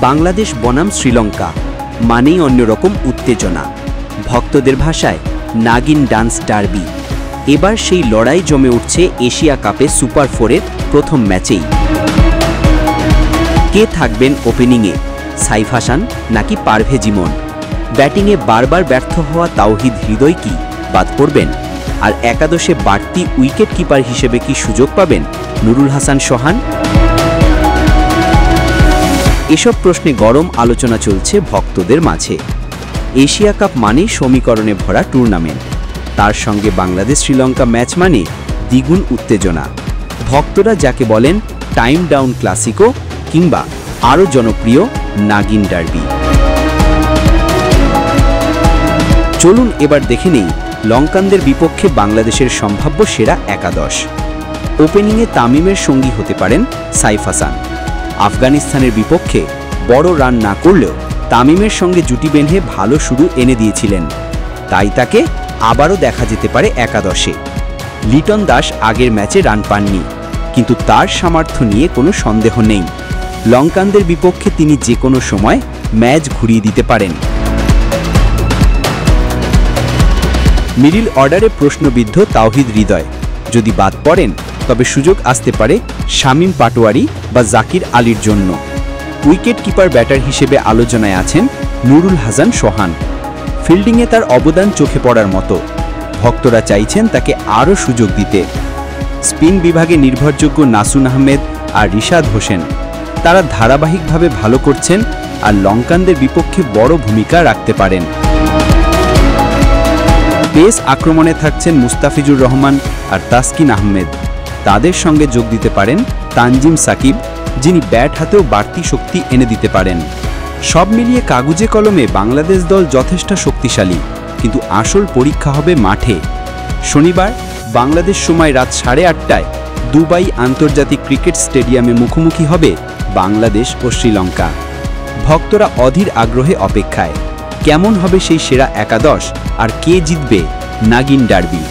বাংলাদেশ বনাম শ্রীলঙ্কা মানেই অন্যরকম উত্তেজনা। ভক্তদের ভাষায় নাগিন ডান্স ডার্বি। এবার সেই লড়াই জমে উঠছে এশিয়া কাপে সুপার 4-এর প্রথম ম্যাচেই। কে থাকবেন ওপেনিংয়ে, সাইফ হাসান নাকি পারভেজ ইমন? ব্যাটিংয়ে বারবার ব্যর্থ হওয়া তাওহিদ হৃদয় কি বাদ পড়বেন? আর একাদশে বাড়তি উইকেট কিপার হিসেবে কি সুযোগ পাবেন নুরুল হাসান সোহান? এসব প্রশ্নে গরম আলোচনা চলছে ভক্তদের মাঝে। এশিয়া কাপ মানেই সমীকরণে ভরা টুর্নামেন্ট, তার সঙ্গে বাংলাদেশ শ্রীলঙ্কা ম্যাচ মানে দ্বিগুণ উত্তেজনা। ভক্তরা যাকে বলেন টাইম ডাউন ক্লাসিকো কিংবা আরও জনপ্রিয় নাগিন ডার্বি। চলুন এবার দেখে নেই লঙ্কানদের বিপক্ষে বাংলাদেশের সম্ভাব্য সেরা একাদশ। ওপেনিংয়ে তামিমের সঙ্গী হতে পারেন সাইফ হাসান। আফগানিস্তানের বিপক্ষে বড় রান না করলেও তামিমের সঙ্গে জুটি বেঁধে ভালো শুরু এনে দিয়েছিলেন, তাই তাকে আবারও দেখা যেতে পারে একাদশে। লিটন দাস আগের ম্যাচে রান পাননি, কিন্তু তার সামর্থ্য নিয়ে কোনো সন্দেহ নেই। লঙ্কানদের বিপক্ষে তিনি যে কোনো সময় ম্যাচ ঘুরিয়ে দিতে পারেন। মিডল অর্ডারে প্রশ্নবিদ্ধ তাওহিদ হৃদয় যদি বাদ পড়েন, তবে সুযোগ আসতে পারে শামীম পাটোয়ারি বা জাকির আলীর জন্য। উইকেট কিপার ব্যাটার হিসেবে আলোচনায় আছেন নুরুল হাসান সোহান। ফিল্ডিংয়ে তার অবদান চোখে পড়ার মতো, ভক্তরা চাইছেন তাকে আরও সুযোগ দিতে। স্পিন বিভাগে নির্ভরযোগ্য নাসুন আহমেদ আর রিশাদ হোসেন, তারা ধারাবাহিকভাবে ভালো করছেন আর লঙ্কানদের বিপক্ষে বড় ভূমিকা রাখতে পারেন। পেস আক্রমণে থাকছেন মুস্তাফিজুর রহমান আর তাসকিন আহমেদ। তাদের সঙ্গে যোগ দিতে পারেন তানজিম সাকিব, যিনি ব্যাট হাতেও বাড়তি শক্তি এনে দিতে পারেন। সব মিলিয়ে কাগুজে কলমে বাংলাদেশ দল যথেষ্ট শক্তিশালী, কিন্তু আসল পরীক্ষা হবে মাঠে। শনিবার বাংলাদেশ সময় রাত 8:30টায় দুবাই আন্তর্জাতিক ক্রিকেট স্টেডিয়ামে মুখোমুখি হবে বাংলাদেশ ও শ্রীলঙ্কা। ভক্তরা অধীর আগ্রহে অপেক্ষায়। কেমন হবে সেই সেরা একাদশ আর কে জিতবে নাগিন ডার্বি?